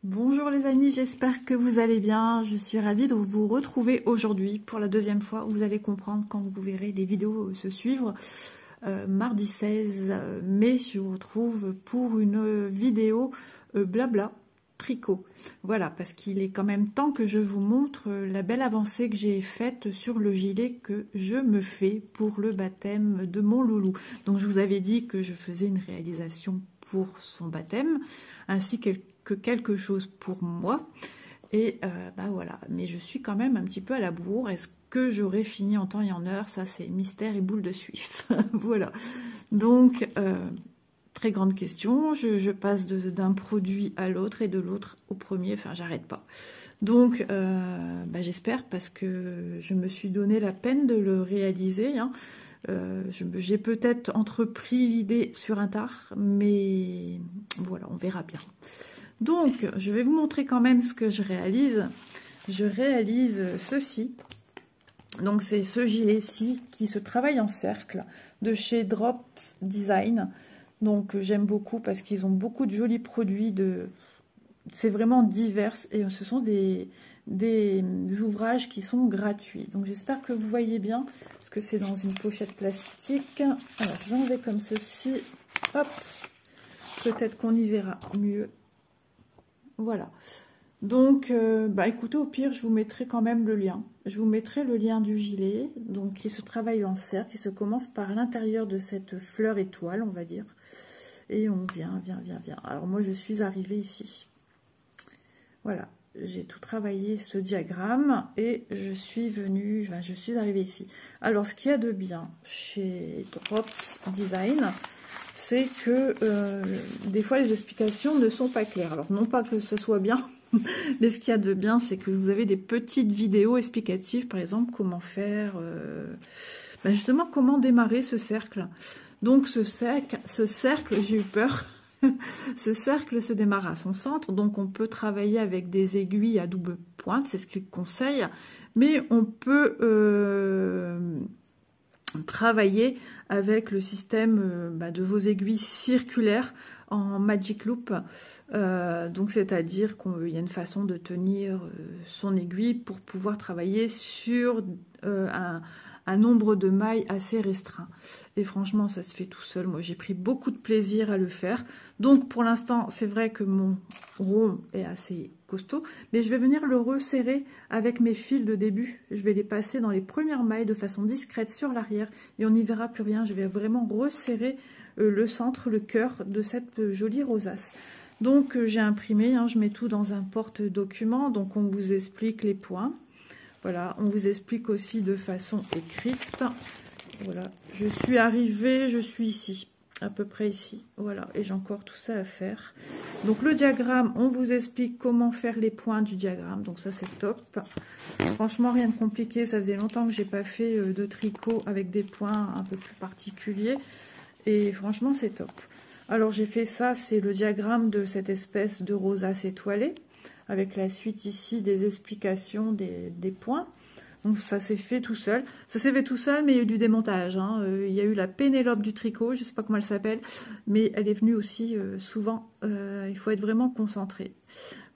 Bonjour les amis, j'espère que vous allez bien. Je suis ravie de vous retrouver aujourd'hui pour la deuxième fois. Vous allez comprendre quand vous verrez les vidéos se suivre. Mardi 16 mai, je vous retrouve pour une vidéo blabla tricot. Voilà, parce qu'il est quand même temps que je vous montre la belle avancée que j'ai faite sur le gilet que je me fais pour le baptême de mon loulou. Donc je vous avais dit que je faisais une réalisation pour son baptême, ainsi que quelque chose pour moi. Et bah voilà, mais je suis quand même un petit peu à la bourre. Est-ce que j'aurai fini en temps et en heure? Ça, c'est mystère et boule de suif. Voilà. Donc, très grande question. Je passe d'un produit à l'autre et de l'autre au premier. Enfin, j'arrête pas. Donc, bah, j'espère, parce que je me suis donné la peine de le réaliser. Hein. J'ai peut-être entrepris l'idée sur un tard, mais voilà, on verra bien. Donc, je vais vous montrer quand même ce que je réalise. Je réalise ceci. Donc, c'est ce gilet-ci qui se travaille en cercle de chez Drops Design. Donc, j'aime beaucoup parce qu'ils ont beaucoup de jolis produits. C'est vraiment divers et ce sont des ouvrages qui sont gratuits. Donc, j'espère que vous voyez bien parce que c'est dans une pochette plastique. Alors, j'en vais comme ceci. Hop. Peut-être qu'on y verra mieux. Voilà, donc bah écoutez, au pire je vous mettrai quand même le lien. Je vous mettrai le lien du gilet, donc qui se travaille en cercle, qui se commence par l'intérieur de cette fleur étoile, on va dire. Et on vient. Alors moi je suis arrivée ici. Voilà, j'ai tout travaillé ce diagramme et je suis arrivée ici. Alors ce qu'il y a de bien chez Drops Design, c'est que des fois les explications ne sont pas claires. Alors non pas que ce soit bien, mais ce qu'il y a de bien, c'est que vous avez des petites vidéos explicatives, par exemple comment faire, justement comment démarrer ce cercle. Donc ce cercle, j'ai eu peur, ce cercle se démarre à son centre, donc on peut travailler avec des aiguilles à double pointe, c'est ce qu'il conseille, mais on peut travailler avec le système de vos aiguilles circulaires en Magic Loop. Donc c'est-à-dire qu'il y a une façon de tenir son aiguille pour pouvoir travailler sur un nombre de mailles assez restreint. Et franchement, ça se fait tout seul. Moi, j'ai pris beaucoup de plaisir à le faire. Donc, pour l'instant, c'est vrai que mon rond est assez costaud, mais je vais venir le resserrer avec mes fils de début. Je vais les passer dans les premières mailles de façon discrète sur l'arrière et on n'y verra plus rien. Je vais vraiment resserrer le centre, le cœur de cette jolie rosace. Donc, j'ai imprimé, hein, je mets tout dans un porte-document. Donc, on vous explique les points. Voilà, on vous explique aussi de façon écrite. Voilà, je suis arrivée, je suis ici, à peu près ici. Voilà, et j'ai encore tout ça à faire. Donc le diagramme, on vous explique comment faire les points du diagramme. Donc ça, c'est top. Franchement, rien de compliqué. Ça faisait longtemps que j'ai pas fait de tricot avec des points un peu plus particuliers. Et franchement, c'est top. Alors j'ai fait ça, c'est le diagramme de cette espèce de rosace étoilée, avec la suite ici des explications des points. Donc ça s'est fait tout seul. Ça s'est fait tout seul, mais il y a eu du démontage. Hein. Il y a eu la Pénélope du tricot, je ne sais pas comment elle s'appelle, mais elle est venue aussi souvent. Il faut être vraiment concentré.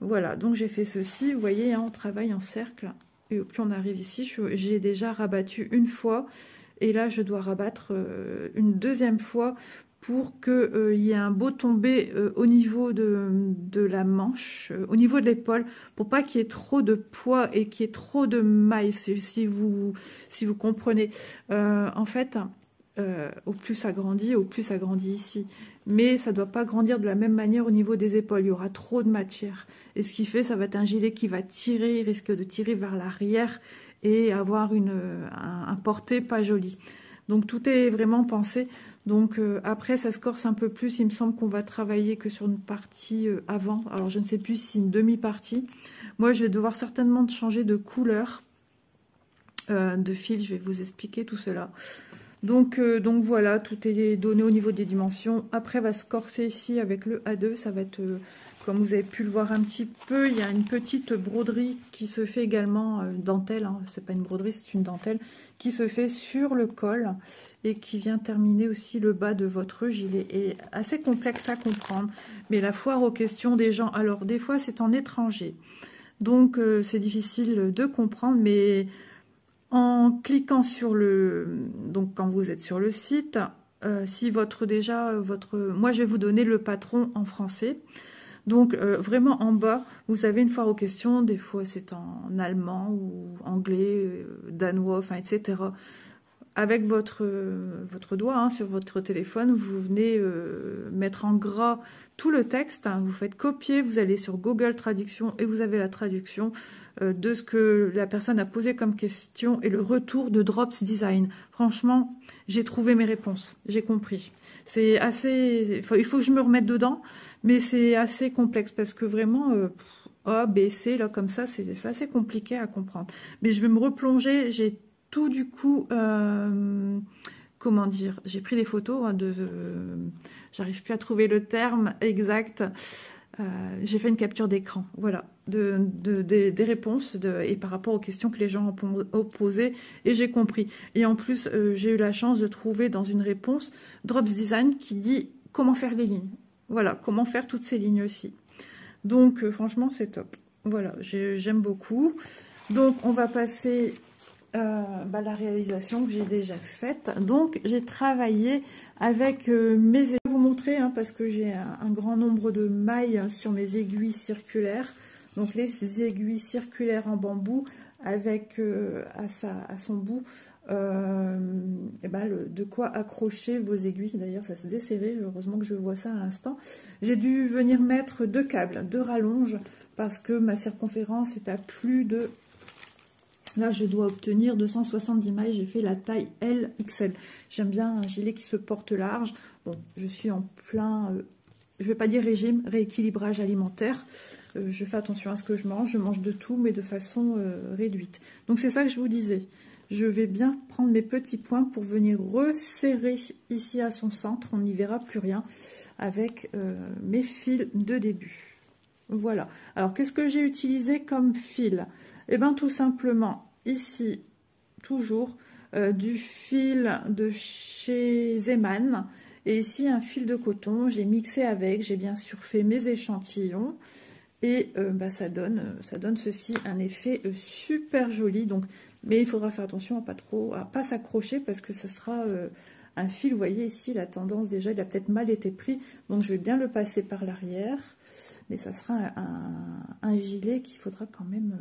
Voilà, donc j'ai fait ceci. Vous voyez, hein, on travaille en cercle. Et puis on arrive ici, j'ai déjà rabattu une fois. Et là, je dois rabattre une deuxième fois pour qu'il y ait un beau tombé au niveau de la manche, au niveau de l'épaule, pour pas qu'il y ait trop de poids et qu'il y ait trop de mailles, si vous comprenez. En fait, au plus ça grandit ici. Mais ça ne doit pas grandir de la même manière au niveau des épaules. Il y aura trop de matière. Et ce qui fait, ça va être un gilet qui va tirer, il risque de tirer vers l'arrière et avoir un porté pas joli. Donc tout est vraiment pensé. Donc après ça se corse un peu plus. Il me semble qu'on va travailler que sur une partie avant. Alors je ne sais plus si c'est une demi-partie. Moi je vais devoir certainement changer de couleur de fil. Je vais vous expliquer tout cela. Donc voilà, tout est donné au niveau des dimensions. Après, va se corser ici avec le A2. Ça va être, comme vous avez pu le voir un petit peu, il y a une petite broderie qui se fait également, dentelle. Hein, c'est pas une broderie, c'est une dentelle qui se fait sur le col et qui vient terminer aussi le bas de votre gilet. Et assez complexe à comprendre. Mais la foire aux questions des gens, alors des fois c'est en étranger. Donc c'est difficile de comprendre, mais... En cliquant sur donc quand vous êtes sur le site, si moi je vais vous donner le patron en français. Donc vraiment en bas, vous avez une foire aux questions, des fois c'est en allemand ou anglais, danois, enfin etc. Avec votre doigt hein, sur votre téléphone, vous venez mettre en gras tout le texte, hein, vous faites copier, vous allez sur Google Traduction et vous avez la traduction de ce que la personne a posé comme question et le retour de Drops Design. Franchement, j'ai trouvé mes réponses, j'ai compris. C'est assez... il faut que je me remette dedans, mais c'est assez complexe parce que vraiment... A, B, C, là comme ça, c'est assez compliqué à comprendre. Mais je vais me replonger, j'ai tout du coup, comment dire, j'ai pris des photos hein, j'arrive plus à trouver le terme exact, j'ai fait une capture d'écran, voilà, des réponses et par rapport aux questions que les gens ont posées et j'ai compris. Et en plus, j'ai eu la chance de trouver dans une réponse Drops Design qui dit comment faire les lignes, voilà, comment faire toutes ces lignes aussi. Donc franchement, c'est top. Voilà, j'aime beaucoup. Donc on va passer... la réalisation que j'ai déjà faite. Donc j'ai travaillé avec mes aiguilles. Je vais vous montrer hein, parce que j'ai un grand nombre de mailles sur mes aiguilles circulaires. Donc les aiguilles circulaires en bambou avec à son bout de quoi accrocher vos aiguilles. D'ailleurs ça se desserrait, heureusement que je vois ça à l'instant. J'ai dû venir mettre 2 câbles, 2 rallonges parce que ma circonférence est à plus de... Là, je dois obtenir 270 mailles. J'ai fait la taille LXL. J'aime bien un gilet qui se porte large. Bon, je suis en plein, je ne vais pas dire régime, rééquilibrage alimentaire. Je fais attention à ce que je mange. Je mange de tout, mais de façon réduite. Donc, c'est ça que je vous disais. Je vais bien prendre mes petits points pour venir resserrer ici à son centre. On n'y verra plus rien avec mes fils de début. Voilà. Alors, qu'est-ce que j'ai utilisé comme fil ? Eh bien, tout simplement, ici, toujours, du fil de chez Zeman. Et ici, un fil de coton. J'ai mixé avec, j'ai bien sûr fait mes échantillons. Et ça donne ceci, un effet super joli. Donc, mais il faudra faire attention à pas s'accrocher parce que ça sera un fil. Vous voyez ici, la tendance déjà, il a peut-être mal été pris. Donc, je vais bien le passer par l'arrière. Mais ça sera un gilet qu'il faudra quand même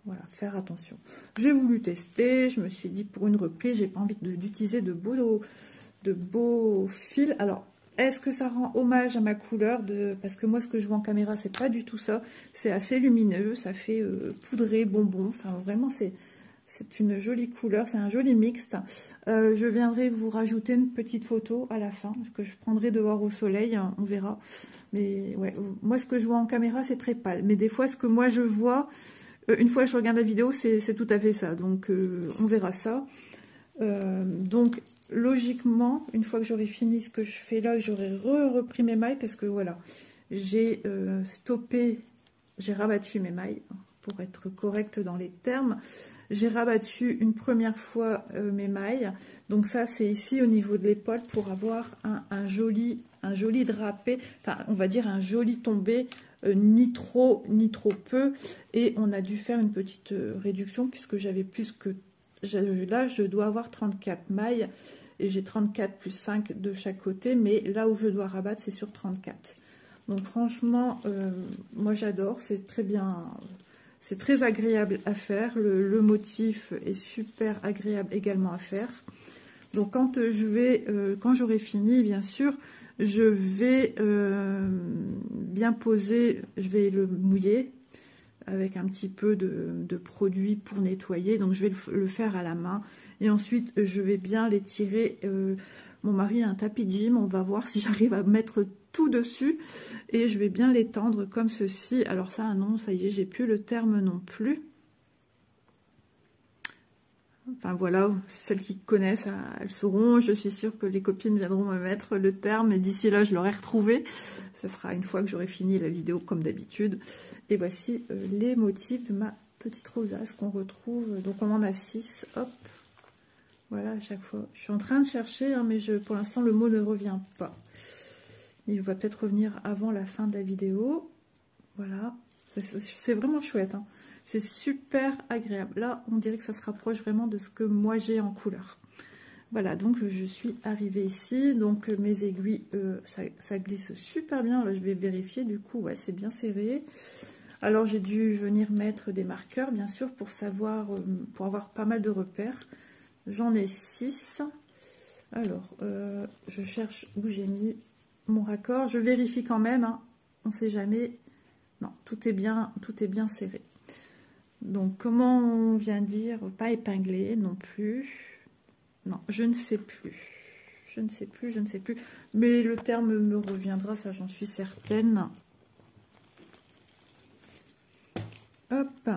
voilà, faire attention. J'ai voulu tester, je me suis dit pour une reprise, j'ai pas envie d'utiliser de beaux fils. Alors, est-ce que ça rend hommage à ma couleur parce que moi, ce que je vois en caméra, c'est pas du tout ça. C'est assez lumineux, ça fait poudré, bonbon. Enfin, vraiment, c'est une jolie couleur, c'est un joli mixte. Je viendrai vous rajouter une petite photo à la fin, que je prendrai dehors au soleil, hein, on verra. Mais ouais, moi ce que je vois en caméra c'est très pâle. Mais des fois ce que moi je vois, une fois que je regarde la vidéo, c'est tout à fait ça. Donc on verra ça. Donc logiquement, une fois que j'aurai fini ce que je fais là, j'aurai repris mes mailles parce que voilà, j'ai stoppé, j'ai rabattu mes mailles pour être correcte dans les termes. J'ai rabattu une première fois mes mailles. Donc ça, c'est ici au niveau de l'épaule pour avoir un joli drapé. Enfin, on va dire un joli tombé, ni trop peu. Et on a dû faire une petite réduction puisque j'avais plus que... Là, je dois avoir 34 mailles. Et j'ai 34 plus 5 de chaque côté. Mais là où je dois rabattre, c'est sur 34. Donc franchement, moi j'adore. C'est très bien... C'est très agréable à faire, le motif est super agréable également à faire. Donc quand j'aurai fini, bien sûr, je vais bien poser, je vais le mouiller avec un petit peu de produit pour nettoyer. Donc je vais le faire à la main et ensuite je vais bien l'étirer. Mon mari a un tapis de gym, on va voir si j'arrive à mettre tout dessus et je vais bien l'étendre comme ceci. Alors ça, non, ça y est, j'ai plus le terme non plus. Enfin voilà, celles qui connaissent, elles sauront. Je suis sûre que les copines viendront me mettre le terme et d'ici là je l'aurai retrouvé. Ça sera une fois que j'aurai fini la vidéo comme d'habitude. Et voici les motifs de ma petite rosace qu'on retrouve. Donc on en a 6, hop. Voilà, à chaque fois. Je suis en train de chercher, hein, mais pour l'instant le mot ne revient pas. Il va peut-être revenir avant la fin de la vidéo. Voilà, c'est vraiment chouette, hein. C'est super agréable. Là, on dirait que ça se rapproche vraiment de ce que moi j'ai en couleur. Voilà, donc je suis arrivée ici. Donc mes aiguilles, ça glisse super bien. Là, je vais vérifier. Du coup, ouais, c'est bien serré. Alors, j'ai dû venir mettre des marqueurs, bien sûr, pour savoir, pour avoir pas mal de repères. J'en ai 6. Alors, je cherche où j'ai mis mon raccord. Je vérifie quand même, hein. On ne sait jamais. Non, tout est bien serré. Donc, comment on vient dire, pas épinglé non plus. Non, je ne sais plus. Je ne sais plus. Mais le terme me reviendra, ça j'en suis certaine. Hop.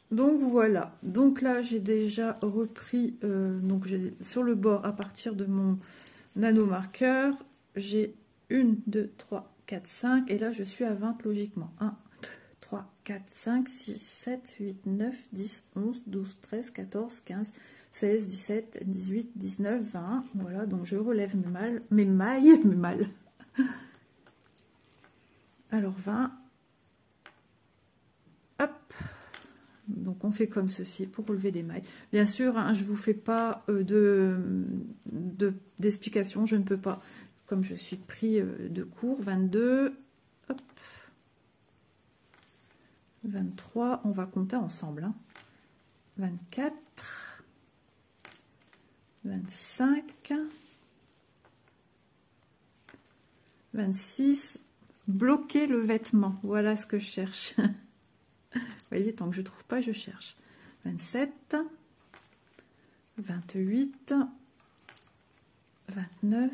Donc voilà. Donc là, j'ai déjà repris, donc j'ai sur le bord, à partir de mon nano marqueur, j'ai 1, 2, 3, 4, 5. Et là, je suis à 20 logiquement. 1, 3, 4, 5, 6, 7, 8, 9, 10, 11, 12, 13, 14, 15, 16, 17, 18, 19, 20. Voilà, donc je relève mes mailles. Alors 20. Hop. Donc on fait comme ceci pour relever des mailles. Bien sûr, hein, je ne vous fais pas d'explication, je ne peux pas. Comme je suis pris de cours, 22. Hop. 23, on va compter ensemble, hein. 24, 25, 26, bloquer le vêtement, voilà ce que je cherche. Vous voyez, tant que je ne trouve pas, je cherche. 27, 28, 29,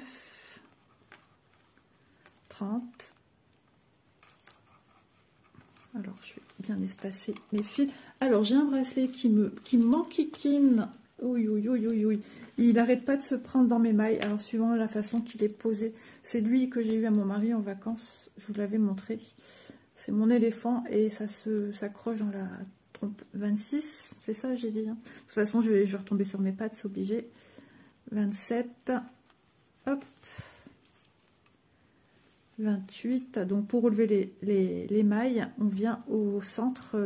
30. Alors, je vais bien espacer mes fils. Alors, j'ai un bracelet qui m'enquiquine. Oui. Il n'arrête pas de se prendre dans mes mailles. Alors, suivant la façon qu'il est posé. C'est lui que j'ai eu à mon mari en vacances. Je vous l'avais montré. C'est mon éléphant et ça s'accroche dans la trompe. 26, c'est ça j'ai dit, hein. De toute façon, je vais retomber sur mes pattes, c'est obligé. 27. Hop. 28, donc pour relever les mailles, on vient au centre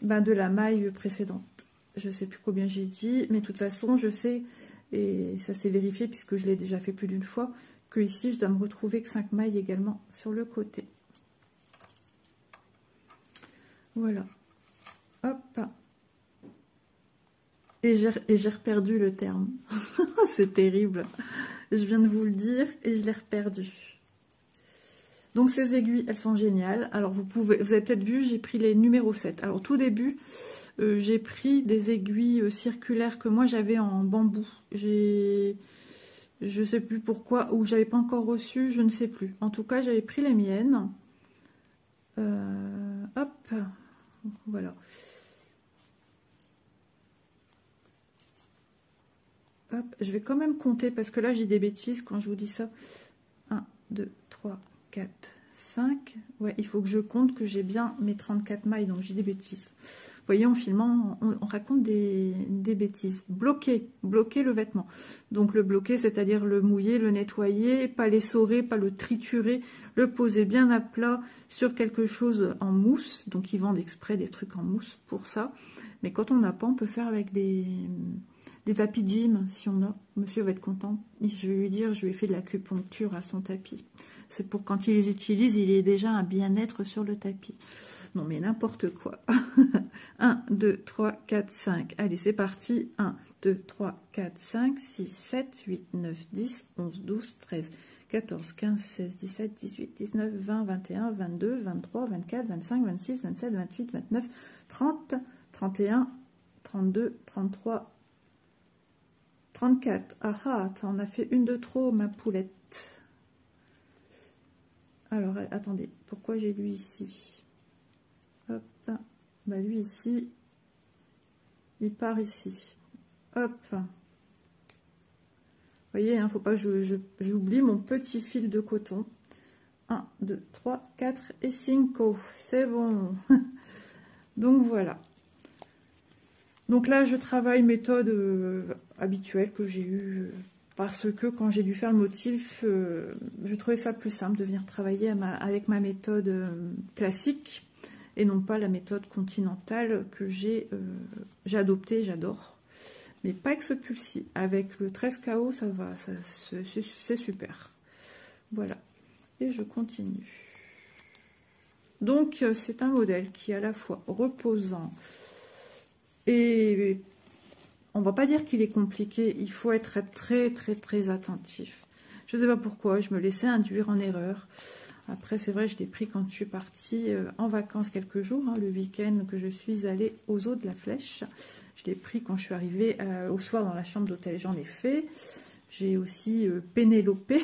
de la maille précédente. Je ne sais plus combien j'ai dit, mais de toute façon, je sais, et ça s'est vérifié puisque je l'ai déjà fait plus d'une fois, que ici, je dois me retrouver que 5 mailles également sur le côté. Voilà. Hop. Et j'ai reperdu le terme. C'est terrible. Je viens de vous le dire et je l'ai reperdu. Donc ces aiguilles, elles sont géniales. Alors vous avez peut-être vu, j'ai pris les numéros 7. Alors au tout début, j'ai pris des aiguilles circulaires que moi j'avais en bambou. Je sais plus pourquoi, ou j'avais pas encore reçu, je ne sais plus. En tout cas, j'avais pris les miennes. Hop, voilà. Hop, je vais quand même compter parce que là j'ai des bêtises quand je vous dis ça. 1, 2, 3, 4, 5. Ouais, il faut que je compte que j'ai bien mes 34 mailles, donc j'ai des bêtises. Vous voyez, en filmant, on raconte des bêtises. Bloquer le vêtement. Donc le bloquer, c'est-à-dire le mouiller, le nettoyer, pas l'essorer, pas le triturer, le poser bien à plat sur quelque chose en mousse. Donc ils vendent exprès des trucs en mousse pour ça. Mais quand on n'a pas, on peut faire avec des tapis de gym, si on a. Monsieur va être content. Je vais lui dire, je lui ai fait de l'acupuncture à son tapis. C'est pour quand il les utilise, il est déjà un bien-être sur le tapis. Non, mais n'importe quoi. 1, 2, 3, 4, 5. Allez, c'est parti. 1, 2, 3, 4, 5, 6, 7, 8, 9, 10, 11, 12, 13, 14, 15, 16, 17, 18, 19, 20, 21, 22, 23, 24, 25, 26, 27, 28, 29, 30, 31, 32, 33, 34. Ah, t'en as fait une de trop, ma poulette. Alors, attendez, pourquoi j'ai lui ici? Hop, bah lui ici, il part ici. Hop. Vous voyez, hein, faut pas que j'oublie mon petit fil de coton. 1, 2, 3, 4 et 5. C'est bon. Donc voilà. Donc là, je travaille méthode habituelle que j'ai eue parce que quand j'ai dû faire le motif, je trouvais ça plus simple de venir travailler avec ma méthode classique et non pas la méthode continentale que j'ai adoptée, j'adore. Mais pas avec ce pull-ci. Avec le 13KO, ça va, c'est super. Voilà. Et je continue. Donc, c'est un modèle qui est à la fois reposant et on va pas dire qu'il est compliqué. Il faut être très, très, très attentif. Je ne sais pas pourquoi, je me laissais induire en erreur. Après, c'est vrai, je l'ai pris quand je suis partie en vacances quelques jours, hein, le week-end que je suis allée aux eaux de la Flèche. Je l'ai pris quand je suis arrivée au soir dans la chambre d'hôtel, j'en ai fait. J'ai aussi pénélopé,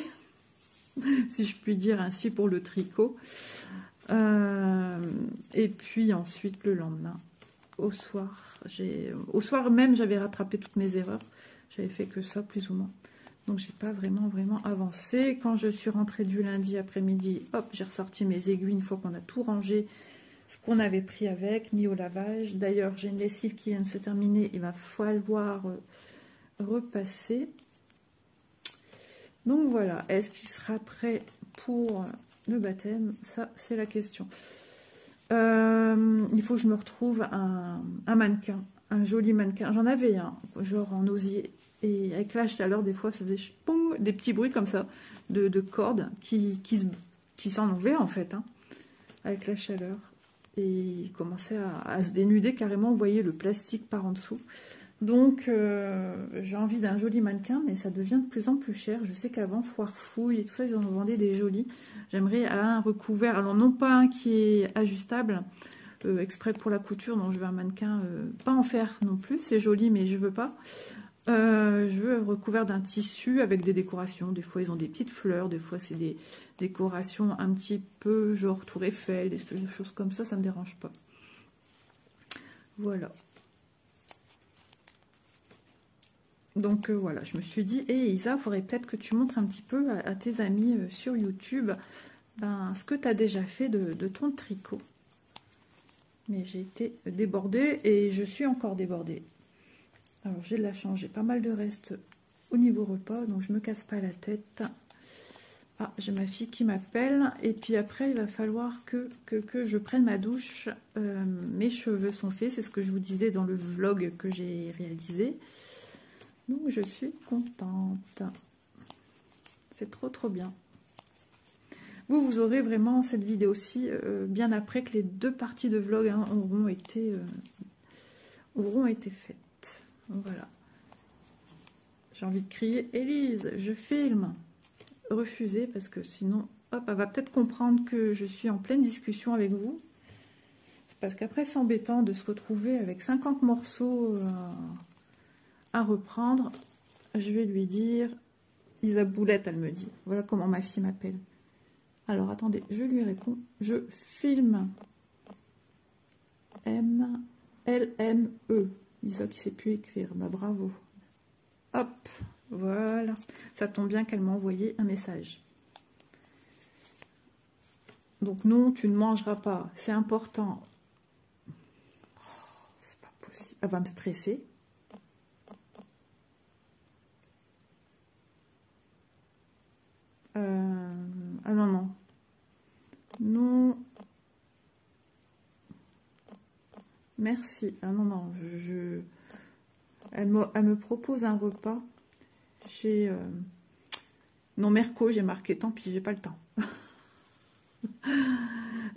si je puis dire ainsi, pour le tricot. Et puis ensuite, le lendemain, au soir même, j'avais rattrapé toutes mes erreurs. J'avais fait que ça, plus ou moins. Donc, j'ai pas vraiment avancé. Quand je suis rentrée du lundi après-midi, hop, j'ai ressorti mes aiguilles une fois qu'on a tout rangé, ce qu'on avait pris avec, mis au lavage. D'ailleurs, j'ai une lessive qui vient de se terminer. Il va falloir repasser. Donc, voilà. Est-ce qu'il sera prêt pour le baptême? Ça, c'est la question. Il faut que je me retrouve un mannequin, un joli mannequin. J'en avais un, genre en osier. Et avec la chaleur, des fois, ça faisait pong, des petits bruits comme ça, de cordes qui s'enlevaient en fait, hein, avec la chaleur. Et il commençait à se dénuder carrément, vous voyez le plastique par en dessous. Donc, j'ai envie d'un joli mannequin, mais ça devient de plus en plus cher. Je sais qu'avant, Foire Fouille et tout ça, ils en vendaient des jolis. J'aimerais un recouvert, alors non pas un qui est ajustable, exprès pour la couture, non, je veux un mannequin, pas en fer non plus, c'est joli, mais je veux pas. Je veux recouvert d'un tissu avec des décorations. Des fois, ils ont des petites fleurs. Des fois, c'est des décorations un petit peu genre Tour Eiffel, des choses comme ça. Ça ne me dérange pas. Voilà. Donc, voilà. Je me suis dit, hé Isa, il faudrait peut-être que tu montres un petit peu à tes amis sur YouTube ce que tu as déjà fait de ton tricot. Mais j'ai été débordée et je suis encore débordée. Alors, j'ai de la chance, j'ai pas mal de restes au niveau repas, donc je me casse pas la tête. Ah, j'ai ma fille qui m'appelle. Et puis après, il va falloir que je prenne ma douche. Mes cheveux sont faits, c'est ce que je vous disais dans le vlog que j'ai réalisé. Donc, je suis contente. C'est trop, trop bien. Vous aurez vraiment cette vidéo-ci bien après que les deux parties de vlog hein, auront été faites. Voilà. J'ai envie de crier, Élise, je filme. Refuser parce que sinon, hop, elle va peut-être comprendre que je suis en pleine discussion avec vous. Parce qu'après, c'est embêtant de se retrouver avec 50 morceaux à reprendre. Je vais lui dire, Isaboulette, elle me dit. Voilà comment ma fille m'appelle. Alors, attendez, je lui réponds. Je filme. L-M-E. Isa qui sait plus écrire. Bah, bravo. Hop, voilà. Ça tombe bien qu'elle m'a envoyé un message. Donc, non, tu ne mangeras pas. C'est important. Oh, c'est pas possible. Elle va me stresser. Ah non, non. Non. Merci. Ah non, non. Elle me propose un repas. J'ai... Non, Merco, j'ai marqué. Tant pis, j'ai pas le temps.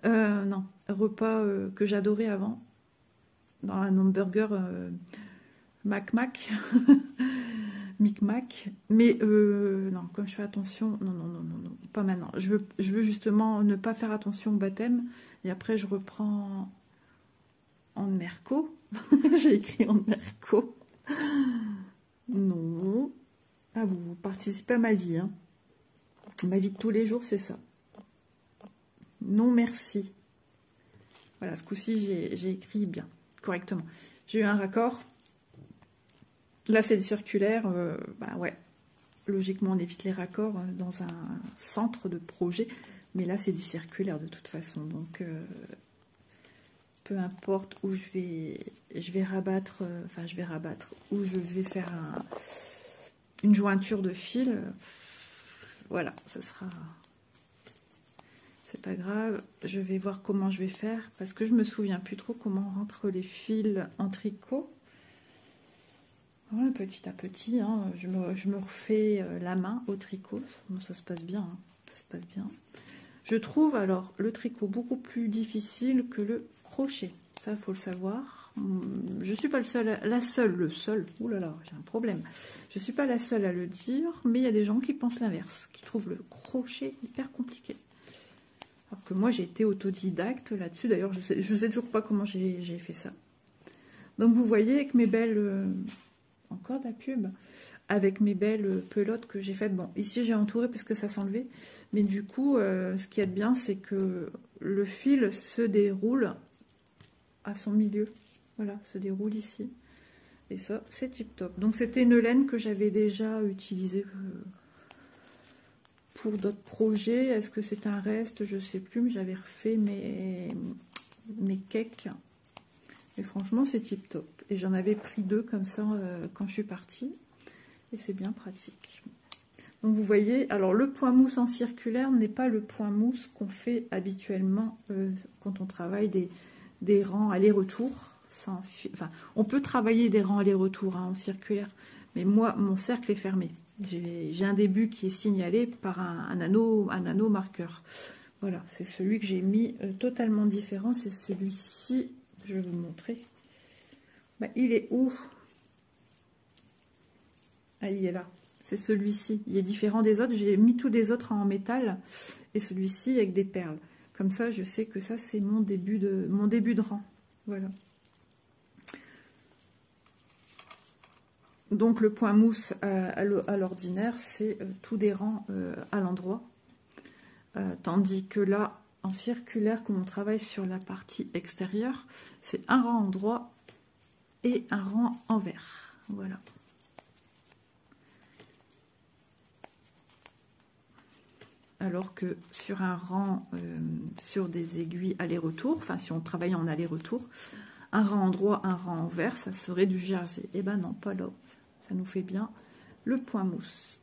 Non. Repas que j'adorais avant. Dans un hamburger Mac. Micmac. Mais non, comme je fais attention... Non, pas maintenant. Je veux justement ne pas faire attention au baptême. Et après, je reprends... en Merco. J'ai écrit en Merco. Non. Ah, vous participez à ma vie. Hein. Ma vie de tous les jours, c'est ça. Non, merci. Voilà, ce coup-ci, j'ai écrit bien, correctement. J'ai eu un raccord. Là, c'est du circulaire. Bah ouais, logiquement, on évite les raccords dans un centre de projet. Mais là, c'est du circulaire de toute façon. Donc, peu importe où je vais rabattre, où je vais faire une jointure de fil. Voilà, ça sera... C'est pas grave. Je vais voir comment je vais faire. Parce que je me souviens plus trop comment on rentre les fils en tricot. Ouais, petit à petit, hein, je me refais la main au tricot. Bon, ça se passe bien, hein, ça se passe bien. Je trouve alors le tricot beaucoup plus difficile que le crochet. Ça, il faut le savoir. Je ne suis pas le seul. Ouh là là, j'ai un problème. Je ne suis pas la seule à le dire, mais il y a des gens qui pensent l'inverse, qui trouvent le crochet hyper compliqué. Alors que moi, j'ai été autodidacte là-dessus. D'ailleurs, je ne sais toujours pas comment j'ai fait ça. Donc, vous voyez, avec mes belles... encore de la pub, avec mes belles pelotes que j'ai faites. Bon, ici j'ai entouré parce que ça s'enlevait, mais du coup, ce qui est bien, c'est que le fil se déroule à son milieu. Voilà, se déroule ici. Et ça, c'est tip top. Donc c'était une laine que j'avais déjà utilisée pour d'autres projets. Est-ce que c'est un reste? Je sais plus, mais j'avais refait mes cakes. Et franchement, c'est tip top. Et j'en avais pris 2 comme ça quand je suis partie. Et c'est bien pratique. Donc vous voyez, alors le point mousse en circulaire n'est pas le point mousse qu'on fait habituellement quand on travaille des rangs aller-retour. Enfin, on peut travailler des rangs aller-retour en circulaire. Mais moi, mon cercle est fermé. J'ai un début qui est signalé par un anneau marqueur. Voilà, c'est celui que j'ai mis totalement différent. C'est celui-ci. Je vais vous montrer. Bah, il est où? Ah, il est là. C'est celui-ci. Il est différent des autres. J'ai mis tous les autres en métal. Et celui-ci avec des perles. Comme ça, je sais que ça, c'est mon début de rang. Voilà. Donc, le point mousse à l'ordinaire, c'est tout des rangs à l'endroit. Tandis que là, en circulaire, comme on travaille sur la partie extérieure, c'est un rang endroit et un rang envers. Voilà. Alors que sur un rang, sur des aiguilles aller-retour, enfin si on travaille en aller-retour, un rang endroit, un rang envers, ça serait du jersey. Eh ben non, pas là. Ça nous fait bien le point mousse.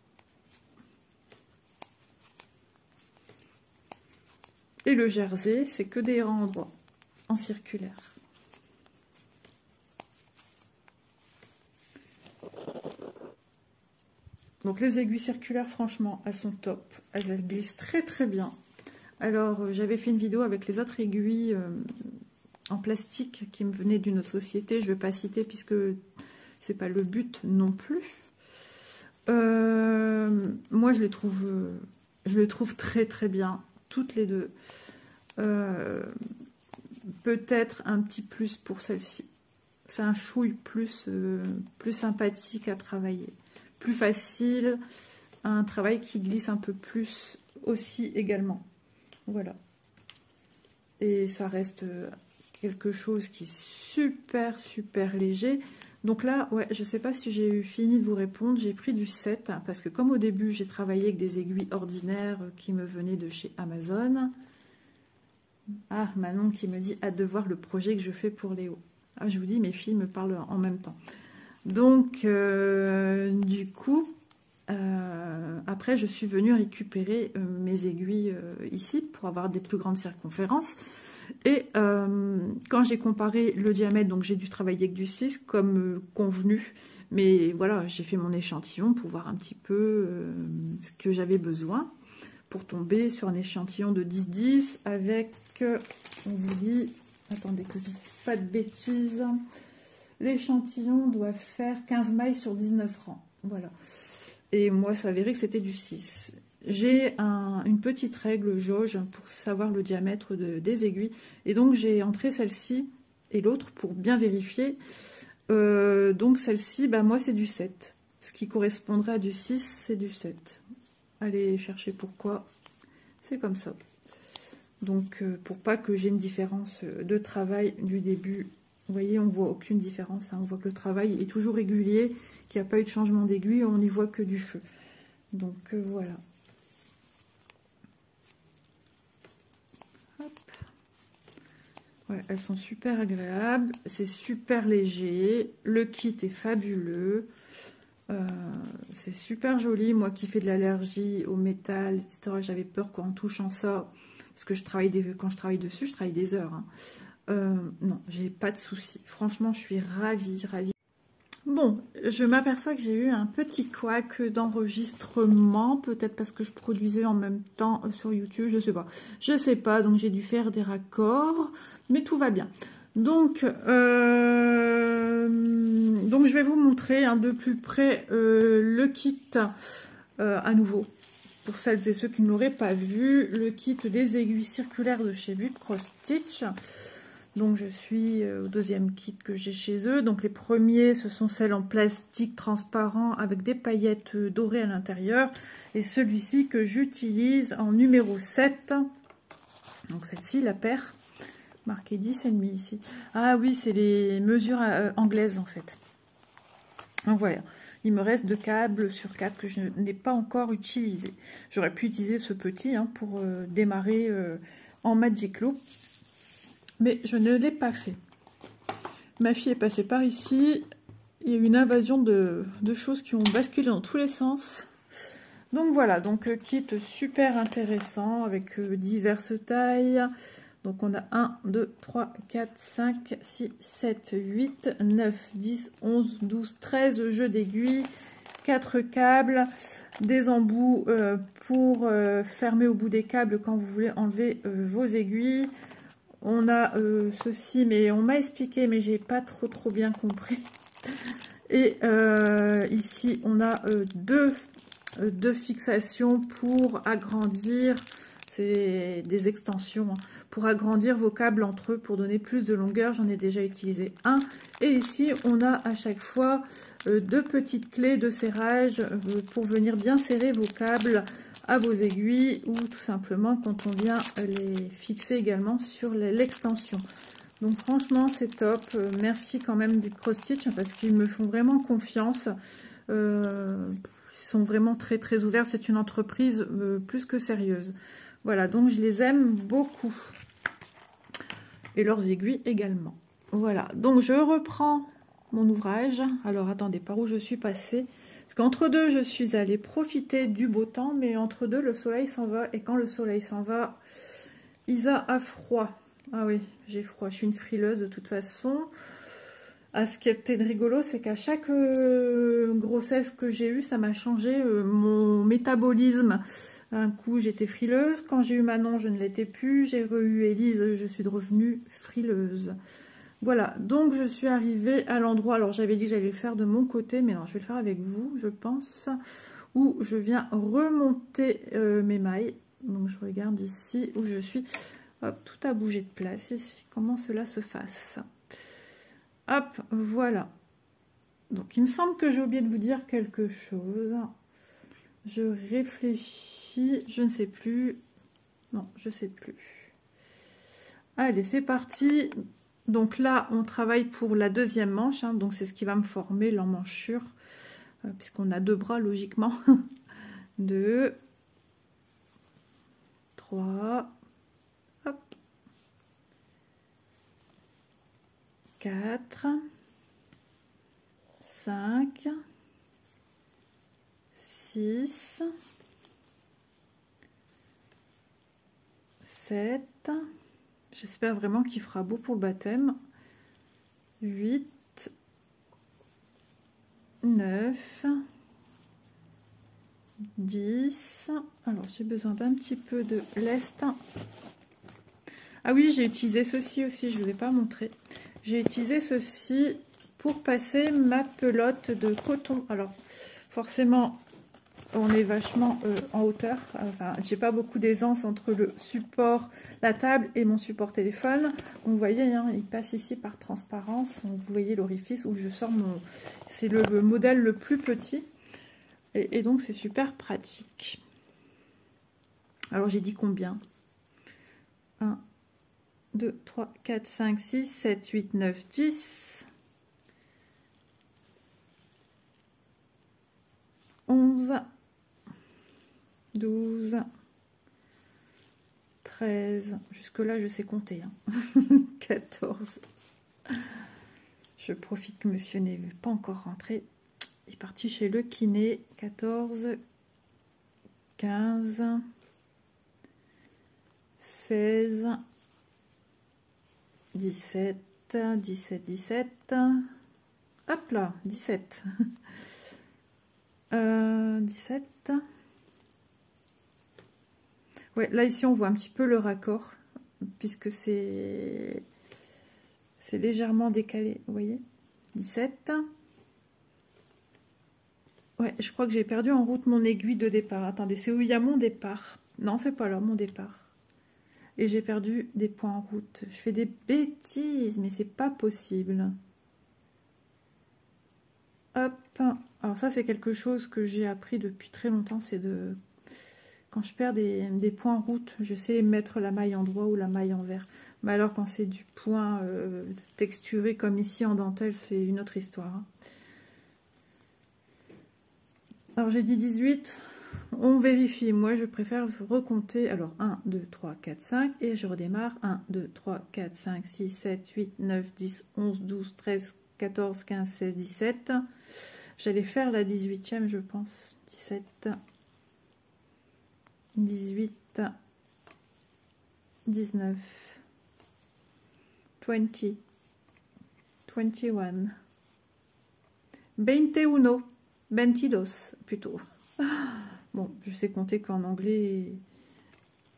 Et le jersey, c'est que des rangs endroits en circulaire. Donc les aiguilles circulaires, franchement, elles sont top. Elles glissent très très bien. Alors, j'avais fait une vidéo avec les autres aiguilles en plastique qui me venaient d'une autre société. Je ne vais pas citer puisque c'est pas le but non plus. Moi, je les trouve très très bien, toutes les deux. Peut-être un petit plus pour celle-ci. C'est un chouille plus sympathique à travailler. Plus facile, un travail qui glisse un peu plus aussi également. Voilà. Et ça reste quelque chose qui est super super léger. Donc là, ouais, je ne sais pas si j'ai eu fini de vous répondre. J'ai pris du 7 parce que comme au début, j'ai travaillé avec des aiguilles ordinaires qui me venaient de chez Amazon. Ah, Manon qui me dit hâte de voir le projet que je fais pour Léo. Ah, je vous dis, mes filles me parlent en même temps. Donc, du coup, après, je suis venue récupérer mes aiguilles ici pour avoir des plus grandes circonférences. Et quand j'ai comparé le diamètre, donc j'ai dû travailler avec du 6 comme convenu. Mais voilà, j'ai fait mon échantillon pour voir un petit peu ce que j'avais besoin pour tomber sur un échantillon de 10-10 avec, on vous dit, attendez que je ne dise pas de bêtises, l'échantillon doit faire 15 mailles sur 19 rangs. Voilà. Et moi, ça s'avérait que c'était du 6. J'ai une petite règle jauge pour savoir le diamètre des aiguilles. Et donc, j'ai entré celle-ci et l'autre pour bien vérifier. Donc, celle-ci, bah, moi, c'est du 7. Ce qui correspondrait à du 6, c'est du 7. Allez chercher pourquoi. C'est comme ça. Donc, pour pas que j'ai une différence de travail du début Vous voyez, on voit aucune différence, hein. On voit que le travail est toujours régulier, qu'il n'y a pas eu de changement d'aiguille, on n'y voit que du feu. Donc voilà. Hop. Ouais, elles sont super agréables, c'est super léger, le kit est fabuleux, c'est super joli. Moi qui fais de l'allergie au métal, etc., j'avais peur qu'en touchant ça, parce que quand je travaille dessus, je travaille des heures, hein. Non, j'ai pas de soucis. Franchement, je suis ravie. Bon, je m'aperçois que j'ai eu un petit couac d'enregistrement, peut-être parce que je produisais en même temps sur YouTube, je sais pas, donc j'ai dû faire des raccords, mais tout va bien. Donc je vais vous montrer de plus près le kit à nouveau. Pour celles et ceux qui ne l'auraient pas vu, le kit des aiguilles circulaires de chez But Cross Stitch. Donc je suis au deuxième kit que j'ai chez eux. Donc les premiers, ce sont celles en plastique transparent avec des paillettes dorées à l'intérieur. Et celui-ci que j'utilise en numéro 7. Donc celle-ci, la paire, marqué 10,5 ici. Ah oui, c'est les mesures anglaises en fait. Donc voilà, il me reste 2 câbles sur 4 que je n'ai pas encore utilisé. J'aurais pu utiliser ce petit pour démarrer en Magic Loop. Mais je ne l'ai pas fait. Ma fille est passée par ici. Il y a eu une invasion de choses qui ont basculé dans tous les sens. Donc voilà, donc kit super intéressant avec diverses tailles. Donc on a 1, 2, 3, 4, 5, 6, 7, 8, 9, 10, 11, 12, 13 jeux d'aiguilles, 4 câbles, des embouts pour fermer au bout des câbles quand vous voulez enlever vos aiguilles. On a ceci, mais on m'a expliqué, mais j'ai pas trop bien compris. Et ici, on a deux fixations pour agrandir, c'est des extensions, pour agrandir vos câbles entre eux, pour donner plus de longueur. J'en ai déjà utilisé un. Et ici, on a à chaque fois 2 petites clés de serrage pour venir bien serrer vos câbles à vos aiguilles, ou tout simplement quand on vient les fixer également sur l'extension. Donc franchement c'est top. Merci quand même du Cross Stitch parce qu'ils me font vraiment confiance. Ils sont vraiment très ouverts. C'est une entreprise plus que sérieuse. Voilà, donc je les aime beaucoup. Et leurs aiguilles également. Voilà, donc je reprends mon ouvrage. Alors attendez, par où je suis passée? Parce qu'entre deux, je suis allée profiter du beau temps, mais entre deux, le soleil s'en va. Et quand le soleil s'en va, Isa a froid. Ah oui, j'ai froid. Je suis une frileuse de toute façon. Ah, ce qui était rigolo, c'est qu'à chaque grossesse que j'ai eue, ça m'a changé mon métabolisme. Un coup, j'étais frileuse. Quand j'ai eu Manon, je ne l'étais plus. J'ai eu Élise, je suis revenue frileuse. Voilà, donc je suis arrivée à l'endroit, alors j'avais dit que j'allais le faire de mon côté, mais non, je vais le faire avec vous, je pense, où je viens remonter mes mailles. Donc je regarde ici où je suis, hop, tout a bougé de place ici, comment cela se fasse. Hop, voilà. Donc il me semble que j'ai oublié de vous dire quelque chose. Je réfléchis, je ne sais plus. Non, je ne sais plus. Allez, c'est parti. Donc là, on travaille pour la deuxième manche, donc c'est ce qui va me former l'emmanchure, puisqu'on a 2 bras logiquement. 2, 3, hop, 4, 5, 6, 7. J'espère vraiment qu'il fera beau pour le baptême. 8, 9, 10. Alors, j'ai besoin d'un petit peu de lest. Ah oui, j'ai utilisé ceci aussi, je ne vous ai pas montré. J'ai utilisé ceci pour passer ma pelote de coton. Alors, forcément, on est vachement en hauteur. Enfin, j'ai pas beaucoup d'aisance entre le support, la table et mon support téléphone. Vous voyez, il passe ici par transparence. Vous voyez l'orifice où je sors mon... C'est le modèle le plus petit. Et donc, c'est super pratique. Alors, j'ai dit combien? 1, 2, 3, 4, 5, 6, 7, 8, 9, 10, 11, 12, 13, jusque là je sais compter, hein. 14, je profite que monsieur n'est pas encore rentré, il est parti chez le kiné, 14, 15, 16, 17, 17, 17, hop là, 17, 17, ouais, là ici on voit un petit peu le raccord, puisque c'est légèrement décalé, vous voyez, 17, ouais, je crois que j'ai perdu en route mon aiguille de départ, attendez, c'est où il y a mon départ, non c'est pas là, mon départ. Et j'ai perdu des points en route. Je fais des bêtises, mais c'est pas possible. Hop. Alors ça, c'est quelque chose que j'ai appris depuis très longtemps. C'est de... Quand je perds des points en route, je sais mettre la maille en droit ou la maille en vert. Mais alors, quand c'est du point texturé comme ici en dentelle, c'est une autre histoire. Alors, j'ai dit 18. On vérifie, moi je préfère recompter, alors 1, 2, 3, 4, 5, et je redémarre, 1, 2, 3, 4, 5, 6, 7, 8, 9, 10, 11, 12, 13, 14, 15, 16, 17, j'allais faire la 18e je pense, 17, 18, 19, 20, 21, 21, 22 plutôt. Bon, je sais compter qu'en anglais,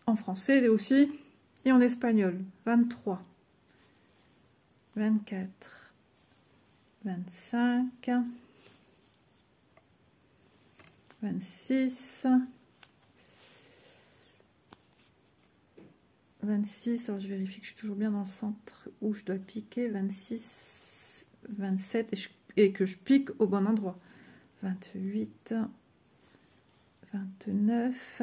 en français aussi, et en espagnol. 23, 24, 25, 26, 26, alors je vérifie que je suis toujours bien dans le centre où je dois piquer, 26, 27, et que je pique au bon endroit. 28, 29,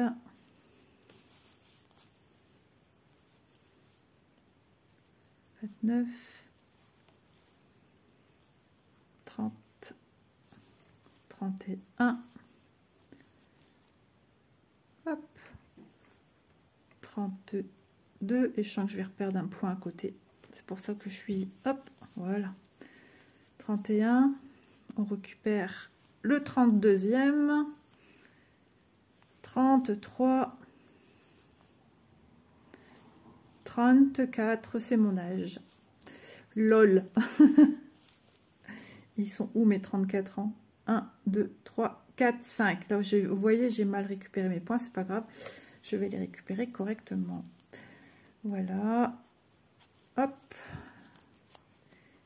29, 30, 31, hop, 32, et je sens que je vais reperdre un point à côté. C'est pour ça que je suis, hop, voilà. 31, on récupère le 32e. 33, 34, c'est mon âge. LOL. Ils sont où mes 34 ans? 1, 2, 3, 4, 5. Là, vous voyez, j'ai mal récupéré mes points, c'est pas grave. Je vais les récupérer correctement. Voilà. Hop.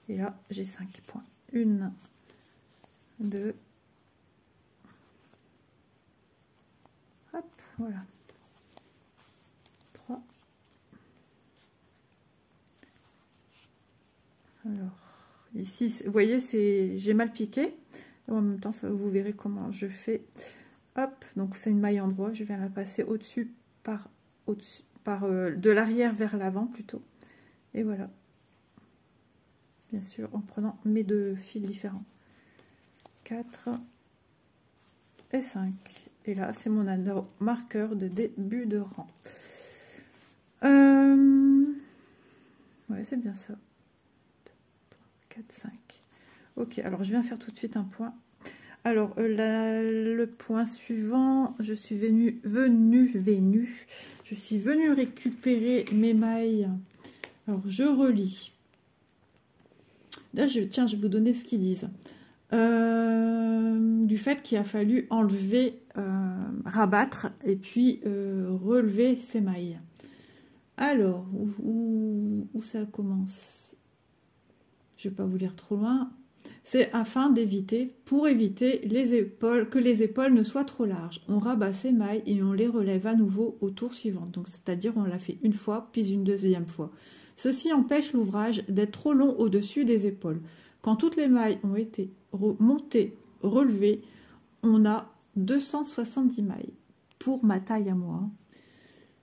Et là, j'ai 5 points. 1, 2, hop, voilà. 3. Alors, ici, vous voyez, j'ai mal piqué. Et en même temps, ça, vous verrez comment je fais. Hop, donc c'est une maille en droit. Je viens la passer au-dessus de l'arrière vers l'avant plutôt. Et voilà. Bien sûr, en prenant mes deux fils différents. 4 et 5. Et là, c'est mon marqueur de début de rang. Ouais, c'est bien ça. 2, 3, 4, 5. Ok, alors je viens faire tout de suite un point. Alors, le point suivant, je suis venue récupérer mes mailles. Alors, je relis. Là, tiens, je vais vous donner ce qu'ils disent. Du fait qu'il a fallu enlever, rabattre et puis relever ces mailles. Alors, où ça commence? Je ne vais pas vous lire trop loin. C'est afin d'éviter, pour éviter que les épaules ne soient trop larges. On rabat ces mailles et on les relève à nouveau au tour suivant. Donc, c'est-à-dire on l'a fait une fois, puis une deuxième fois. Ceci empêche l'ouvrage d'être trop long au-dessus des épaules. Quand toutes les mailles ont été montées, relevées, on a 270 mailles pour ma taille à moi.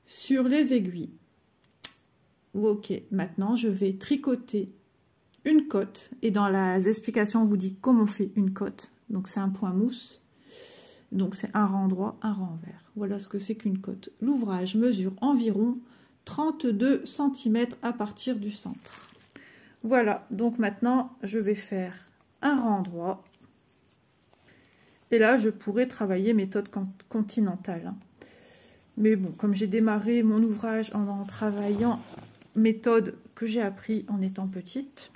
Sur les aiguilles, Ok, maintenant je vais tricoter une cote. Et dans les explications, on vous dit comment on fait une cote. Donc c'est un point mousse. Donc c'est un rang droit, un rang envers. Voilà ce que c'est qu'une cote. L'ouvrage mesure environ 32 cm à partir du centre. Voilà, donc maintenant je vais faire un rang droit. Et là je pourrais travailler méthode continentale. Mais bon, comme j'ai démarré mon ouvrage en travaillant méthode que j'ai appris en étant petite,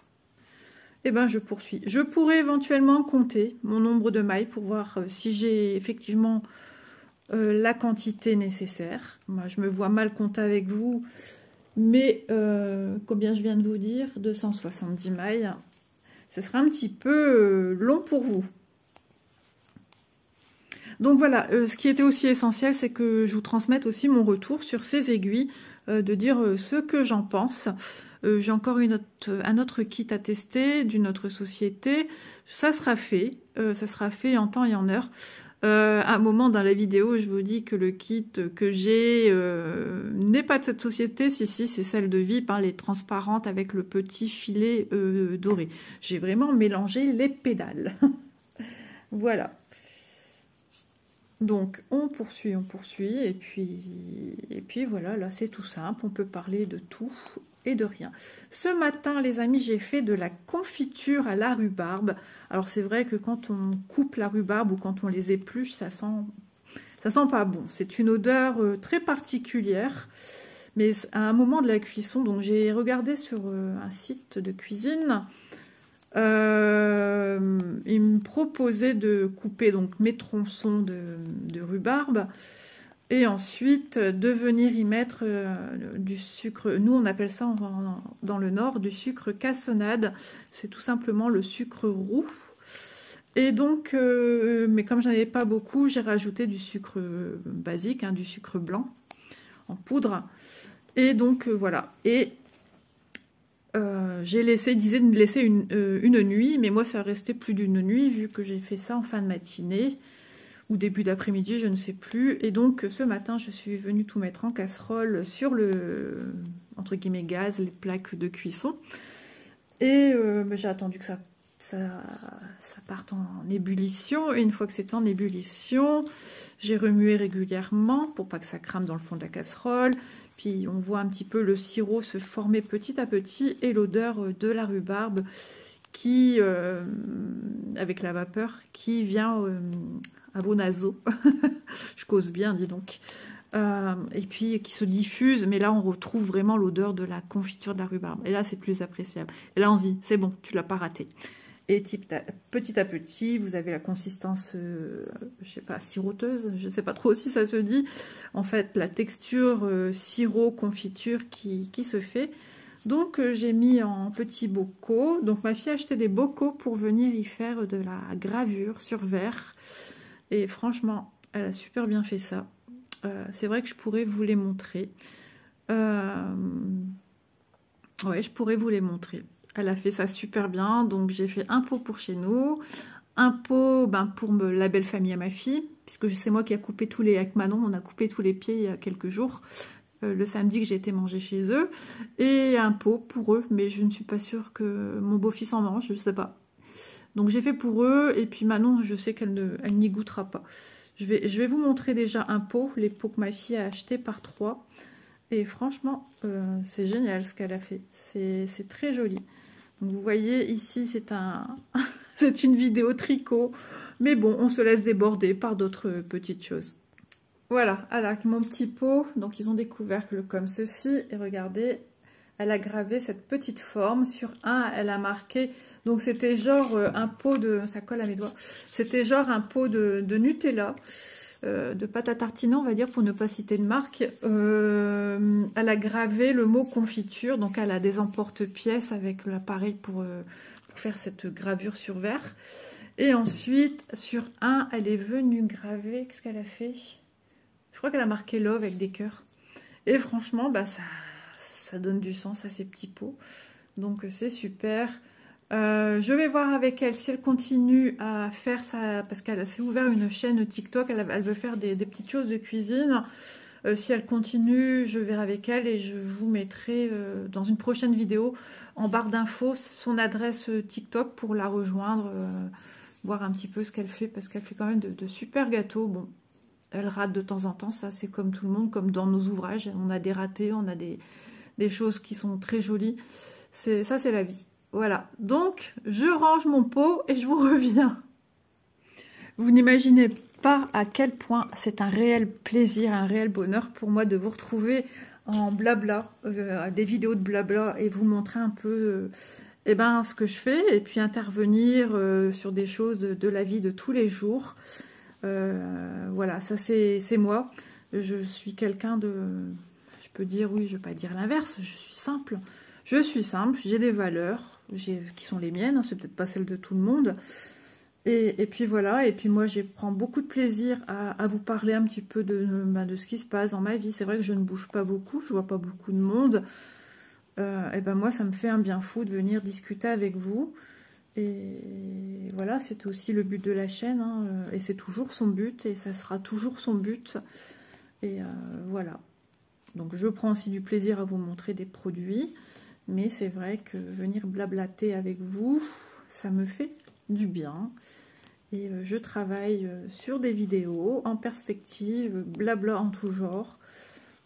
eh ben je poursuis. Je pourrais éventuellement compter mon nombre de mailles pour voir si j'ai effectivement la quantité nécessaire. Moi, je me vois mal compter avec vous, mais combien je viens de vous dire, 270 mailles, ce sera un petit peu long pour vous. Donc voilà, ce qui était aussi essentiel, c'est que je vous transmette aussi mon retour sur ces aiguilles, de dire ce que j'en pense. J'ai encore un autre kit à tester d'une autre société. Ça sera fait en temps et en heure. À un moment dans la vidéo, je vous dis que le kit que j'ai n'est pas de cette société. Si, c'est celle de VIP, hein, les transparentes avec le petit filet doré. J'ai vraiment mélangé les pédales. Voilà. Donc on poursuit, et puis voilà, là c'est tout simple, on peut parler de tout et de rien. Ce matin, les amis, j'ai fait de la confiture à la rhubarbe. Alors c'est vrai que quand on coupe la rhubarbe ou quand on les épluche, ça sent pas bon. C'est une odeur très particulière, mais à un moment de la cuisson, donc j'ai regardé sur un site de cuisine. Il me proposait de couper donc mes tronçons de rhubarbe et ensuite de venir y mettre du sucre. Nous on appelle ça dans le nord du sucre cassonade. C'est tout simplement le sucre roux. Et donc, mais comme j'en avais pas beaucoup, j'ai rajouté du sucre basique, hein, du sucre blanc en poudre. Et donc voilà. Et j'ai disais de me laisser une nuit, mais moi ça restait plus d'une nuit vu que j'ai fait ça en fin de matinée ou début d'après-midi, je ne sais plus. Et donc ce matin, je suis venue tout mettre en casserole sur le entre guillemets gaz, les plaques de cuisson. Et j'ai attendu que ça parte en ébullition. Et une fois que c'est en ébullition, j'ai remué régulièrement pour pas que ça crame dans le fond de la casserole. Puis on voit un petit peu le sirop se former petit à petit et l'odeur de la rhubarbe qui, avec la vapeur, qui vient à vos naseaux. Je cause bien, dis donc. Et puis qui se diffuse, mais là on retrouve vraiment l'odeur de la confiture de la rhubarbe. Et là c'est plus appréciable. Et là on se dit, c'est bon, tu l'as pas raté. Et petit à petit, vous avez la consistance, je sais pas, siroteuse, je sais pas trop si ça se dit. En fait, la texture sirop, confiture qui se fait. Donc, j'ai mis en petits bocaux. Donc, ma fille a acheté des bocaux pour venir y faire de la gravure sur verre. Et franchement, elle a super bien fait ça. C'est vrai que je pourrais vous les montrer. Ouais, je pourrais vous les montrer. Elle a fait ça super bien, donc j'ai fait un pot pour chez nous, un pot pour la belle famille à ma fille, puisque c'est moi qui a coupé tous les, avec Manon, on a coupé tous les pieds il y a quelques jours, le samedi que j'ai été manger chez eux, et un pot pour eux, mais je ne suis pas sûre que mon beau-fils en mange, je ne sais pas. Donc j'ai fait pour eux, et puis Manon, je sais qu'elle n'y goûtera pas. Je vais vous montrer déjà un pot, les pots que ma fille a achetés par 3. Et franchement, c'est génial ce qu'elle a fait. C'est très joli. Donc vous voyez ici, c'est une vidéo tricot. Mais bon, on se laisse déborder par d'autres petites choses. Voilà, alors avec mon petit pot, donc ils ont des couvercles comme ceci. Et regardez, elle a gravé cette petite forme. Sur un, elle a marqué... Donc c'était genre un pot de... Ça colle à mes doigts. C'était genre un pot de Nutella. De pâte à tartiner, on va dire, pour ne pas citer de marque. Elle a gravé le mot confiture, donc elle a des emporte-pièces avec l'appareil pour faire cette gravure sur verre. Et ensuite, sur un, elle est venue graver, qu'est-ce qu'elle a fait? Je crois qu'elle a marqué love avec des cœurs. Et franchement, ça donne du sens à ces petits pots. Donc c'est super. Je vais voir avec elle si elle continue à faire ça, parce qu'elle s'est ouvert une chaîne TikTok, elle veut faire des petites choses de cuisine. Si elle continue, je verrai avec elle et je vous mettrai dans une prochaine vidéo en barre d'infos son adresse TikTok pour la rejoindre, voir un petit peu ce qu'elle fait, parce qu'elle fait quand même de super gâteaux. Bon, elle rate de temps en temps, ça c'est comme tout le monde, comme dans nos ouvrages, on a des ratés, on a des choses qui sont très jolies. Ça c'est la vie. Voilà, donc je range mon pot et je vous reviens. Vous n'imaginez pas à quel point c'est un réel plaisir, un réel bonheur pour moi de vous retrouver en blabla, des vidéos de blabla et vous montrer un peu ce que je fais et puis intervenir sur des choses de la vie de tous les jours. Voilà, ça c'est moi. Je suis quelqu'un de... Je peux dire, oui, je ne vais pas dire l'inverse, je suis simple. Je suis simple, j'ai des valeurs qui sont les miennes, hein, c'est peut-être pas celles de tout le monde. Et puis voilà, et puis moi je prends beaucoup de plaisir à vous parler un petit peu de ce qui se passe dans ma vie. C'est vrai que je ne bouge pas beaucoup, je vois pas beaucoup de monde. Et ben moi ça me fait un bien fou de venir discuter avec vous. Et voilà, c'était aussi le but de la chaîne, hein, et c'est toujours son but, et ça sera toujours son but. Et voilà. Donc je prends aussi du plaisir à vous montrer des produits, mais c'est vrai que venir blablater avec vous, ça me fait du bien. Et je travaille sur des vidéos en perspective, blabla en tout genre,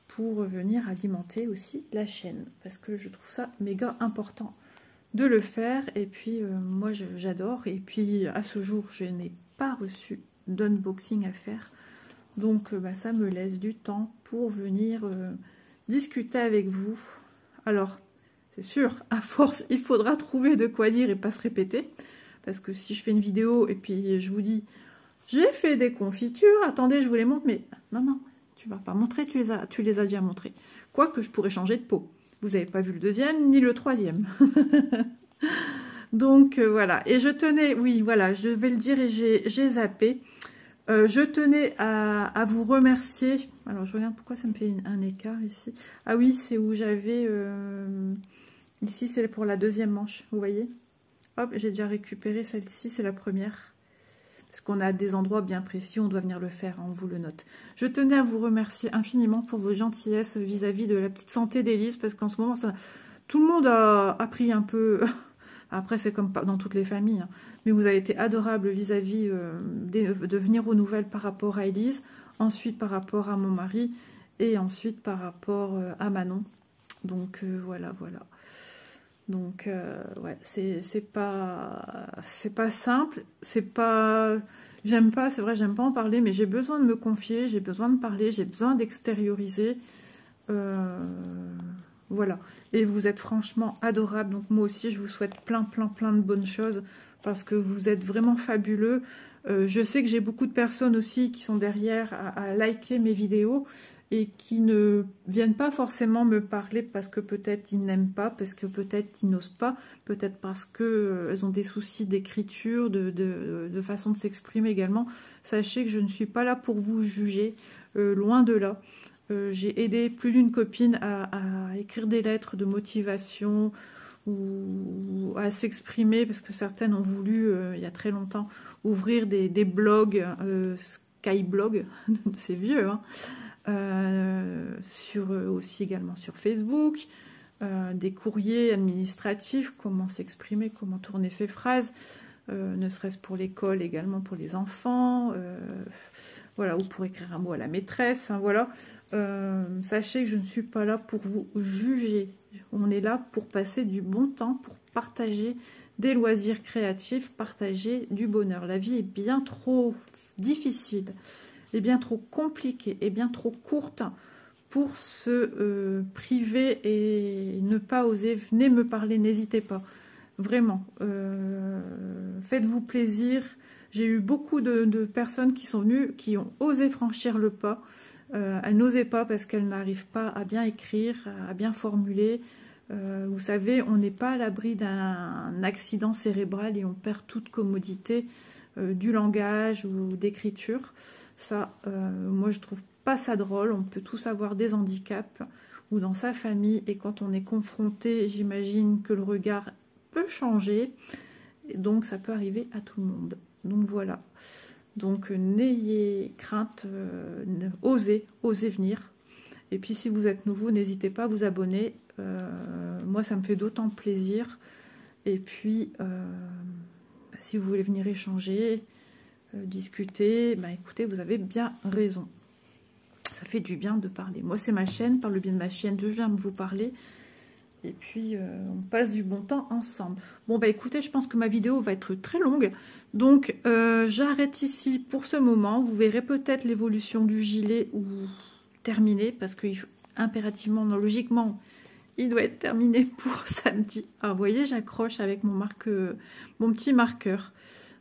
pour venir alimenter aussi la chaîne, parce que je trouve ça méga important de le faire. Et puis moi j'adore, et puis à ce jour je n'ai pas reçu d'unboxing à faire, donc ça me laisse du temps pour venir discuter avec vous. Alors c'est sûr, à force il faudra trouver de quoi dire et pas se répéter, parce que si je fais une vidéo et puis je vous dis j'ai fait des confitures, attendez je vous les montre, mais non, tu vas pas montrer, tu les as déjà montrés. Quoique je pourrais changer de pot. Vous n'avez pas vu le deuxième ni le troisième. Donc voilà. Et je tenais, oui voilà, je vais le dire et j'ai zappé. Je tenais à vous remercier. Alors je regarde pourquoi ça me fait un écart ici. Ah oui, c'est où j'avais... ici c'est pour la deuxième manche, vous voyez. Hop, j'ai déjà récupéré celle-ci, c'est la première. Parce qu'on a des endroits bien précis, on doit venir le faire, hein, on vous le note. Je tenais à vous remercier infiniment pour vos gentillesses vis-à-vis de la petite santé d'Élise, parce qu'en ce moment, tout le monde a pris un peu... Après, c'est comme dans toutes les familles, hein. Mais vous avez été adorable vis-à-vis de venir aux nouvelles par rapport à Élise, ensuite par rapport à mon mari, et ensuite par rapport à Manon. Donc voilà. Donc ouais, c'est pas simple, c'est pas, j'aime pas, c'est vrai, j'aime pas en parler, mais j'ai besoin de me confier, j'ai besoin de parler, j'ai besoin d'extérioriser, voilà. Et vous êtes franchement adorables, donc moi aussi je vous souhaite plein de bonnes choses, parce que vous êtes vraiment fabuleux. Je sais que j'ai beaucoup de personnes aussi qui sont derrière à liker mes vidéos, et qui ne viennent pas forcément me parler parce que peut-être ils n'aiment pas, parce que peut-être ils n'osent pas, peut-être parce qu'elles ont des soucis d'écriture, de façon de s'exprimer également. Sachez que je ne suis pas là pour vous juger, loin de là. J'ai aidé plus d'une copine à écrire des lettres de motivation ou à s'exprimer, parce que certaines ont voulu, il y a très longtemps, ouvrir des blogs, Skyblog, c'est vieux, hein. Aussi également sur Facebook, des courriers administratifs, comment s'exprimer, comment tourner ses phrases, ne serait-ce pour l'école, également pour les enfants, voilà, ou pour écrire un mot à la maîtresse, enfin voilà. Sachez que je ne suis pas là pour vous juger, on est là pour passer du bon temps, pour partager des loisirs créatifs, partager du bonheur. La vie est bien trop difficile, est bien trop compliquée, est bien trop courte pour se priver et ne pas oser. Venez me parler, n'hésitez pas, vraiment, faites-vous plaisir. J'ai eu beaucoup de personnes qui sont venues, qui ont osé franchir le pas. Elles n'osaient pas parce qu'elles n'arrivent pas à bien écrire, à bien formuler. Vous savez, on n'est pas à l'abri d'un accident cérébral et on perd toute commodité du langage ou d'écriture. Ça, moi je trouve pas ça drôle. On peut tous avoir des handicaps ou dans sa famille, et quand on est confronté, j'imagine que le regard peut changer, et donc ça peut arriver à tout le monde. Donc voilà, donc n'ayez crainte, osez venir. Et puis si vous êtes nouveau, n'hésitez pas à vous abonner. Moi, ça me fait d'autant plaisir. Et puis, si vous voulez venir échanger, discuter, écoutez, vous avez bien raison. Ça fait du bien de parler. Moi, c'est ma chaîne, par le bien de ma chaîne, je viens de vous parler. Et puis, on passe du bon temps ensemble. Bon, écoutez, je pense que ma vidéo va être très longue. Donc, j'arrête ici pour ce moment. Vous verrez peut-être l'évolution du gilet ou terminé, parce que impérativement, non, logiquement, il doit être terminé pour samedi. Alors, vous voyez, j'accroche avec mon petit marqueur.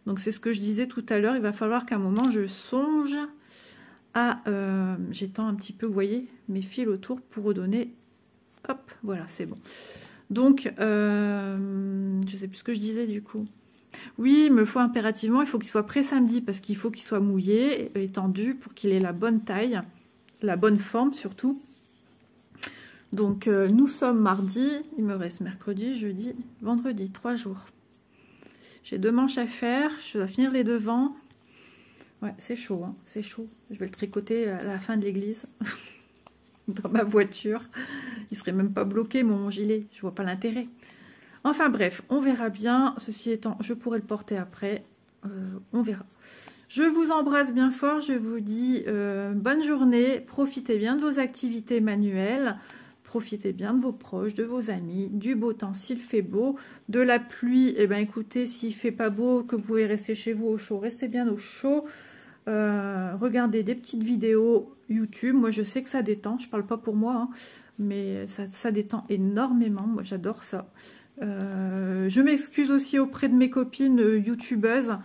Donc, c'est ce que je disais tout à l'heure. Il va falloir qu'à un moment, je songe à... j'étends un petit peu, vous voyez, mes fils autour pour redonner... Hop, voilà, c'est bon. Donc, je sais plus ce que je disais du coup. Oui, il me faut impérativement, il faut qu'il soit prêt samedi parce qu'il faut qu'il soit mouillé, étendu pour qu'il ait la bonne taille, la bonne forme surtout. Donc, nous sommes mardi, il me reste mercredi, jeudi, vendredi, 3 jours. J'ai 2 manches à faire, je dois finir les devants. Ouais, c'est chaud, hein, c'est chaud. Je vais le tricoter à la fin de l'église. Dans ma voiture. Il serait même pas bloqué mon gilet. Je vois pas l'intérêt. Enfin bref, on verra bien. Ceci étant, je pourrai le porter après. On verra. Je vous embrasse bien fort. Je vous dis bonne journée. Profitez bien de vos activités manuelles. Profitez bien de vos proches, de vos amis. Du beau temps s'il fait beau. De la pluie, eh bien écoutez, s'il fait pas beau, que vous pouvez rester chez vous au chaud, restez bien au chaud. Regardez des petites vidéos YouTube. Moi je sais que ça détend, je parle pas pour moi, hein, mais ça détend énormément. Moi j'adore ça. Je m'excuse aussi auprès de mes copines youtubeuses.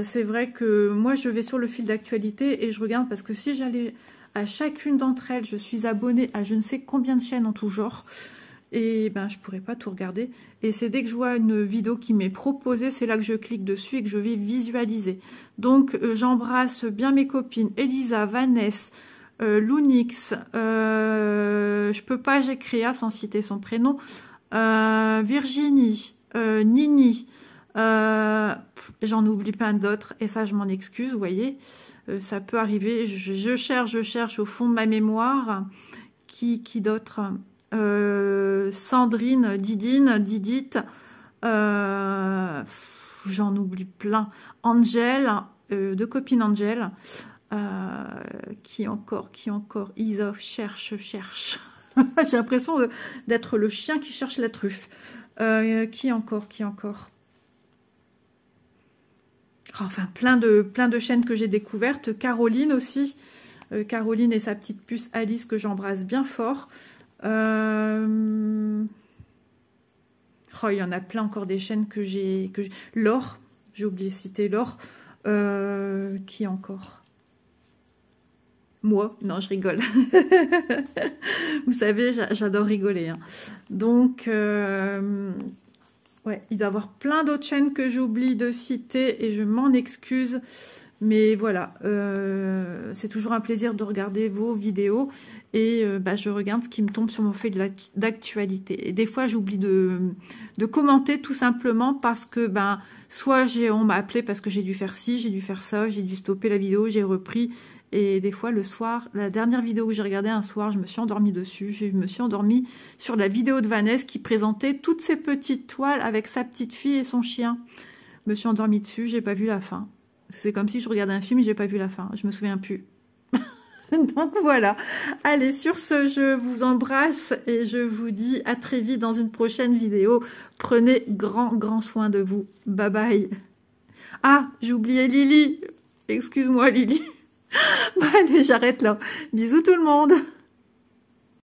C'est vrai que moi je vais sur le fil d'actualité et je regarde, parce que si j'allais à chacune d'entre elles, je suis abonnée à je ne sais combien de chaînes en tout genre. Et je pourrais pas tout regarder. Et c'est dès que je vois une vidéo qui m'est proposée, c'est là que je clique dessus et que je vais visualiser. Donc j'embrasse bien mes copines Elisa, Vanessa, Lunix, je peux pas, j'ai Créa sans citer son prénom, Virginie, Nini, j'en oublie plein d'autres et ça je m'en excuse, vous voyez, ça peut arriver. Je cherche au fond de ma mémoire qui d'autre. Sandrine, Didine, Didite, j'en oublie plein. Angel, 2 copines Angel, qui encore, Isa, cherche. J'ai l'impression d'être le chien qui cherche la truffe. Qui encore Enfin, plein de chaînes que j'ai découvertes. Caroline aussi, Caroline et sa petite puce Alice que j'embrasse bien fort. Oh, il y en a plein encore des chaînes que j'ai. Laure, j'ai oublié de citer Laure. Qui encore? Moi? Non, je rigole. Vous savez, j'adore rigoler. Hein. Donc, ouais, il doit y avoir plein d'autres chaînes que j'oublie de citer et je m'en excuse. Mais voilà, c'est toujours un plaisir de regarder vos vidéos et je regarde ce qui me tombe sur mon fil d'actualité. Et des fois, j'oublie de commenter tout simplement parce que soit on m'a appelé parce que j'ai dû faire ci, j'ai dû faire ça, j'ai dû stopper la vidéo, j'ai repris. Et des fois, le soir, la dernière vidéo que j'ai regardée un soir, je me suis endormie dessus. Je me suis endormie sur la vidéo de Vanessa qui présentait toutes ces petites toiles avec sa petite fille et son chien. Je me suis endormie dessus, j'ai pas vu la fin. C'est comme si je regardais un film et j'ai pas vu la fin. Je me souviens plus. Donc voilà. Allez, sur ce, je vous embrasse et je vous dis à très vite dans une prochaine vidéo. Prenez grand soin de vous. Bye bye. Ah, j'ai oublié Lily. Excuse-moi Lily. Bon, allez, j'arrête là. Bisous tout le monde.